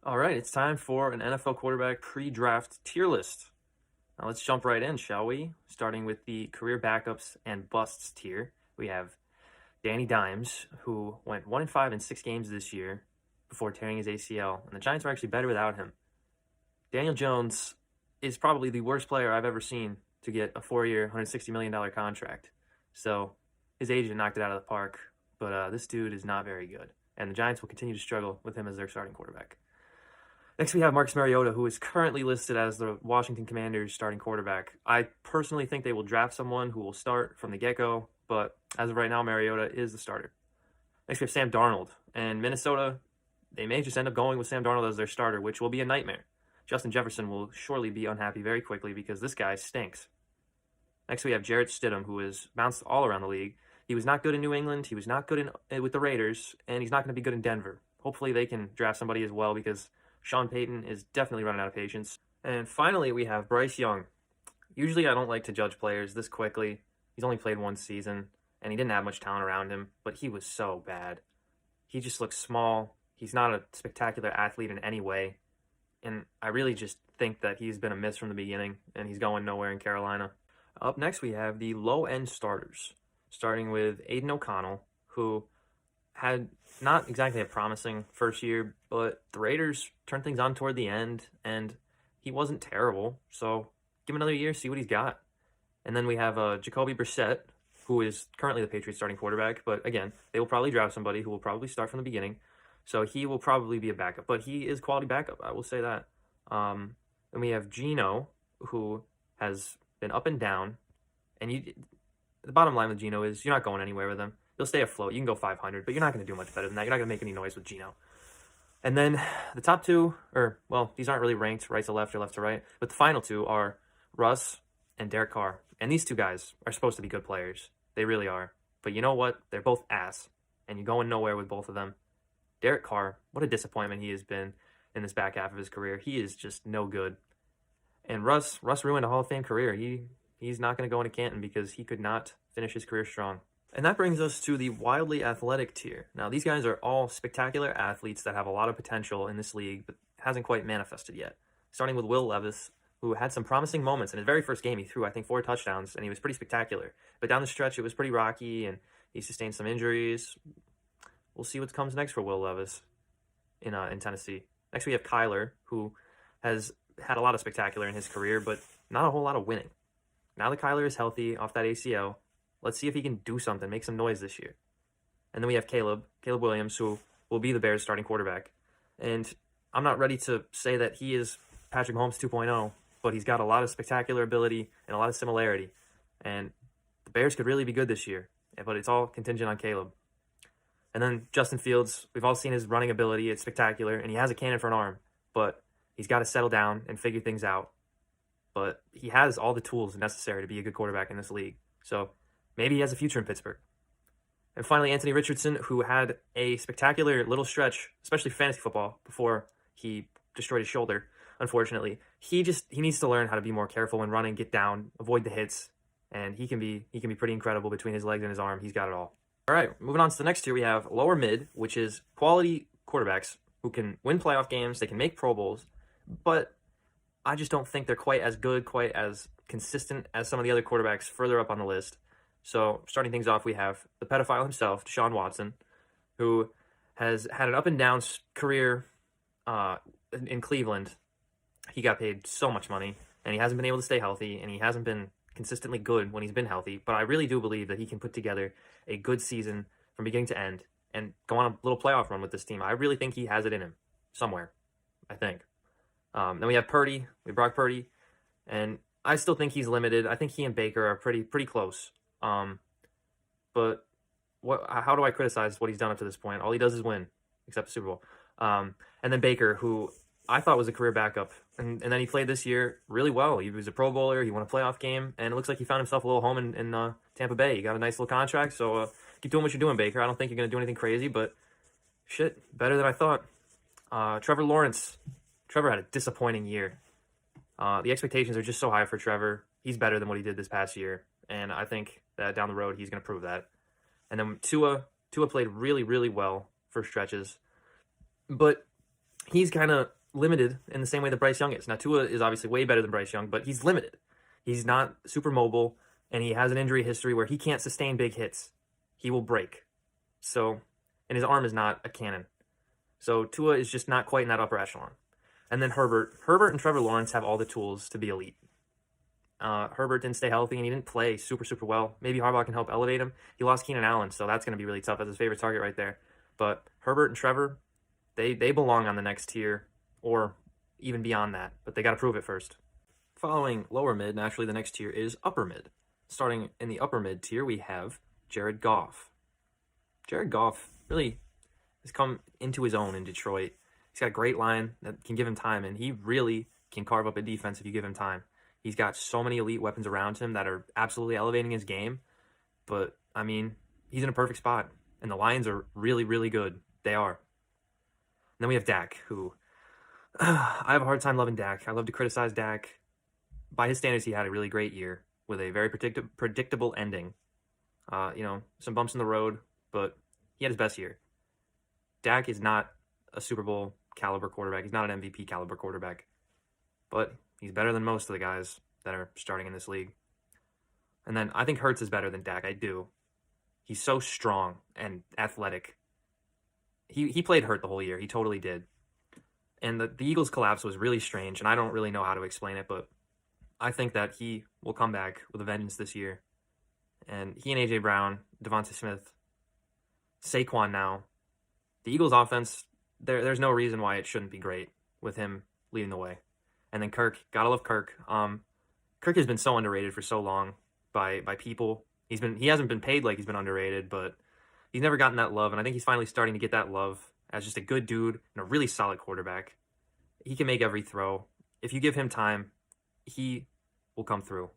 All right, it's time for an NFL quarterback pre-draft tier list. Now let's jump right in, shall we? Starting with the career backups and busts tier. We have Danny Dimes, who went 1-5 in 6 games this year before tearing his ACL, and the Giants were actually better without him. Daniel Jones is probably the worst player I've ever seen to get a 4-year, $160 million contract. So his agent knocked it out of the park, but this dude is not very good, and the Giants will continue to struggle with him as their starting quarterback. Next, we have Marcus Mariota, who is currently listed as the Washington Commanders' starting quarterback. I personally think they will draft someone who will start from the get-go, but as of right now, Mariota is the starter. Next, we have Sam Darnold. And Minnesota, they may just end up going with Sam Darnold as their starter, which will be a nightmare. Justin Jefferson will surely be unhappy very quickly because this guy stinks. Next, we have Jarrett Stidham, who has bounced all around the league. He was not good in New England, he was not good with the Raiders, and he's not going to be good in Denver. Hopefully they can draft somebody as well because Sean Payton is definitely running out of patience. And finally, we have Bryce Young. Usually I don't like to judge players this quickly. He's only played one season, and he didn't have much talent around him, but he was so bad. He just looks small. He's not a spectacular athlete in any way. And I really just think that he's been a miss from the beginning, and he's going nowhere in Carolina. Up next, we have the low-end starters, starting with Aiden O'Connell, who had not exactly a promising first year, but the Raiders turned things on toward the end, and he wasn't terrible. So give him another year, see what he's got. And then we have Jacoby Brissett, who is currently the Patriots starting quarterback, but again, they will probably draft somebody who will probably start from the beginning. So he will probably be a backup, but he is quality backup, I will say that. Then we have Geno, who has been up and down, and the bottom line with Geno is you're not going anywhere with him. You'll stay afloat. You can go 500, but you're not going to do much better than that. You're not going to make any noise with Geno. And then the top two, these aren't really ranked right to left or left to right, but the final two are Russ and Derek Carr. And these two guys are supposed to be good players. They really are. But you know what? They're both ass, and you're going nowhere with both of them. Derek Carr, what a disappointment he has been in this back half of his career. He is just no good. And Russ ruined a Hall of Fame career. He's not going to go into Canton because he could not finish his career strong. And that brings us to the wildly athletic tier. Now, these guys are all spectacular athletes that have a lot of potential in this league, but hasn't quite manifested yet. Starting with Will Levis, who had some promising moments. In his very first game, he threw, I think, 4 touchdowns, and he was pretty spectacular. But down the stretch, it was pretty rocky, and he sustained some injuries. We'll see what comes next for Will Levis in Tennessee. Next, we have Kyler, who has had a lot of spectacular in his career, but not a whole lot of winning. Now that Kyler is healthy off that ACL, let's see if he can do something, make some noise this year. And then we have Caleb Williams, who will be the Bears' starting quarterback. And I'm not ready to say that he is Patrick Mahomes 2.0, but he's got a lot of spectacular ability and a lot of similarity. And the Bears could really be good this year, but it's all contingent on Caleb. And then Justin Fields, we've all seen his running ability. It's spectacular, and he has a cannon for an arm, but he's got to settle down and figure things out. But he has all the tools necessary to be a good quarterback in this league. So maybe he has a future in Pittsburgh. And finally, Anthony Richardson, who had a spectacular little stretch, especially fantasy football, before he destroyed his shoulder, unfortunately. He needs to learn how to be more careful when running, get down, avoid the hits, and he can be pretty incredible between his legs and his arm. He's got it all. All right, moving on to the next tier, we have lower mid, which is quality quarterbacks who can win playoff games, they can make Pro Bowls, but I just don't think they're quite as good, quite as consistent as some of the other quarterbacks further up on the list. So starting things off, we have the pedophile himself, Deshaun Watson, who has had an up and down career in Cleveland. He got paid so much money, and he hasn't been able to stay healthy, and he hasn't been consistently good when he's been healthy. But I really do believe that he can put together a good season from beginning to end and go on a little playoff run with this team. I really think he has it in him somewhere, I think. Then we have Purdy, Brock Purdy, and I still think he's limited. I think he and Baker are pretty close. But how do I criticize what he's done up to this point? All he does is win, except the Super Bowl. And then Baker, who I thought was a career backup, and then he played this year really well. He was a Pro Bowler, he won a playoff game, and it looks like he found himself a little home in Tampa Bay. He got a nice little contract, so keep doing what you're doing, Baker. I don't think you're going to do anything crazy, but shit, better than I thought. Trevor Lawrence. Trevor had a disappointing year. The expectations are just so high for Trevor. He's better than what he did this past year, and I think that down the road he's going to prove that. And then Tua played really, really well for stretches, but he's kind of limited in the same way that Bryce Young is. Now, Tua is obviously way better than Bryce Young, but he's limited. He's not super mobile, and he has an injury history where he can't sustain big hits. He will break. So, and his arm is not a cannon. So Tua is just not quite in that upper echelon. And then Herbert and Trevor Lawrence have all the tools to be elite. Herbert didn't stay healthy, and he didn't play super well. Maybe Harbaugh can help elevate him. He lost Keenan Allen, so that's going to be really tough as his favorite target right there. But Herbert and Trevor, they belong on the next tier, or even beyond that. But they got to prove it first. Following lower mid, and actually the next tier is upper mid. Starting in the upper mid tier, we have Jared Goff. Jared Goff really has come into his own in Detroit. He's got a great line that can give him time, and he really can carve up a defense if you give him time. He's got so many elite weapons around him that are absolutely elevating his game. But, I mean, he's in a perfect spot, and the Lions are really, really good. They are. And then we have Dak, who I have a hard time loving Dak. I love to criticize Dak. By his standards, he had a really great year with a very predictable ending. Some bumps in the road, but he had his best year. Dak is not a Super Bowl caliber quarterback. He's not an MVP caliber quarterback. But he's better than most of the guys that are starting in this league. And then I think Hurts is better than Dak. I do. He's so strong and athletic. He played hurt the whole year. He totally did. And the Eagles' collapse was really strange, and I don't really know how to explain it, but I think that he will come back with a vengeance this year. And he and A.J. Brown, Devontae Smith, Saquon now. The Eagles' offense, there's no reason why it shouldn't be great with him leading the way. And then Kirk, gotta love Kirk. Kirk has been so underrated for so long by people. He hasn't been paid like he's been underrated, but he's never gotten that love, and I think he's finally starting to get that love as just a good dude and a really solid quarterback. He can make every throw. If you give him time, he will come through.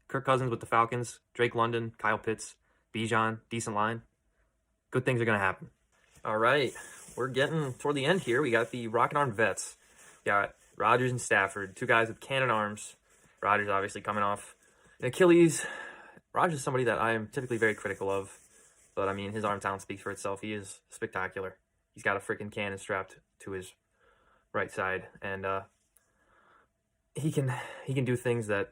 Kirk Cousins with the Falcons, Drake London, Kyle Pitts, Bijan, decent line. Good things are going to happen. All right, we're getting toward the end here. We got the Rocket Arm Vets. We got Rodgers and Stafford, two guys with cannon arms. Rodgers obviously coming off an Achilles. Rodgers is somebody that I am typically very critical of, but I mean, his arm talent speaks for itself. He is spectacular. He's got a freaking cannon strapped to his right side, and he can do things that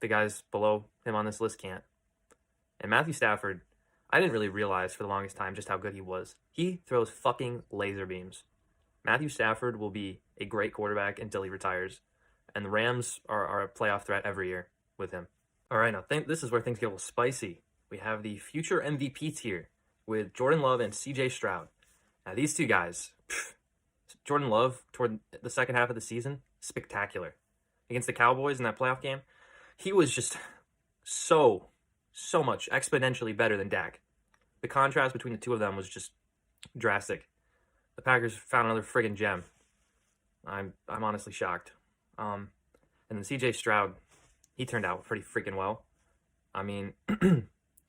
the guys below him on this list can't. And Matthew Stafford, I didn't really realize for the longest time just how good he was. He throws fucking laser beams. Matthew Stafford will be a great quarterback until he retires, and the Rams are a playoff threat every year with him. All right, now this is where things get a little spicy. We have the future MVP tier with Jordan Love and C.J. Stroud. Now, these two guys, Jordan Love, toward the second half of the season, spectacular. Against the Cowboys in that playoff game, he was just so much exponentially better than Dak. The contrast between the two of them was just drastic. The Packers found another friggin' gem. I'm honestly shocked. And then C.J. Stroud, he turned out pretty freaking well. I mean,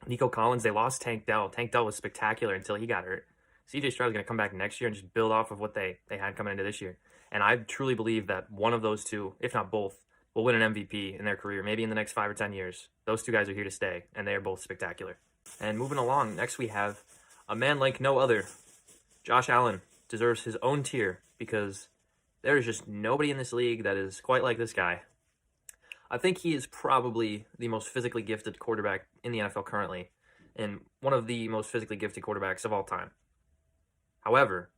Nico Collins, they lost Tank Dell. Tank Dell was spectacular until he got hurt. C.J. Stroud's going to come back next year and just build off of what they had coming into this year. And I truly believe that one of those two, if not both, will win an MVP in their career, maybe in the next 5 or 10 years. Those two guys are here to stay, and they are both spectacular. And moving along, next we have a man like no other. Josh Allen deserves his own tier because there is just nobody in this league that is quite like this guy. I think he is probably the most physically gifted quarterback in the NFL currently, and one of the most physically gifted quarterbacks of all time. However,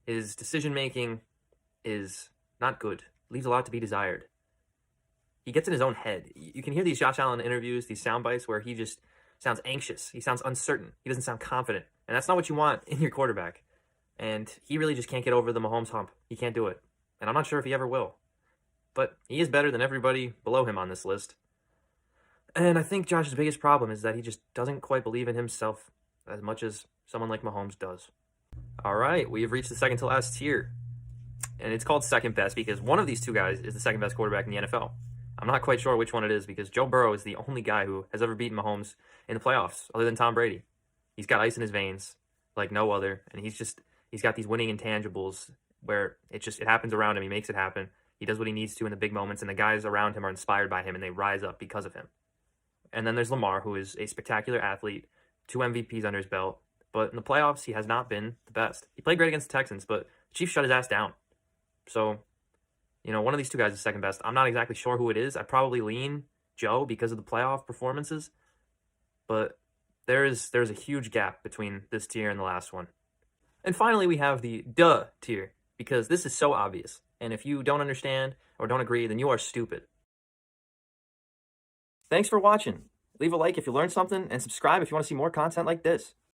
his decision-making is not good. Leaves a lot to be desired. He gets in his own head. You can hear these Josh Allen interviews, these sound bites where he just sounds anxious. He sounds uncertain. He doesn't sound confident. And that's not what you want in your quarterback. And he really just can't get over the Mahomes hump. He can't do it. And I'm not sure if he ever will. But he is better than everybody below him on this list. And I think Josh's biggest problem is that he just doesn't quite believe in himself as much as someone like Mahomes does. All right, we have reached the second to last tier. And it's called second best because one of these two guys is the second best quarterback in the NFL. I'm not quite sure which one it is because Joe Burrow is the only guy who has ever beaten Mahomes in the playoffs other than Tom Brady. He's got ice in his veins like no other, and he's got these winning intangibles where it happens around him. He makes it happen. He does what he needs to in the big moments, and the guys around him are inspired by him, and they rise up because of him. And then there's Lamar, who is a spectacular athlete, 2 MVPs under his belt, but in the playoffs, he has not been the best. He played great against the Texans, but the Chiefs shut his ass down. So, one of these two guys is second best. I'm not exactly sure who it is. I probably lean Joe because of the playoff performances, but there's a huge gap between this tier and the last one. And finally, we have the duh tier, because this is so obvious. And if you don't understand or don't agree, then you are stupid. Thanks for watching. Leave a like if you learned something, and subscribe if you want to see more content like this.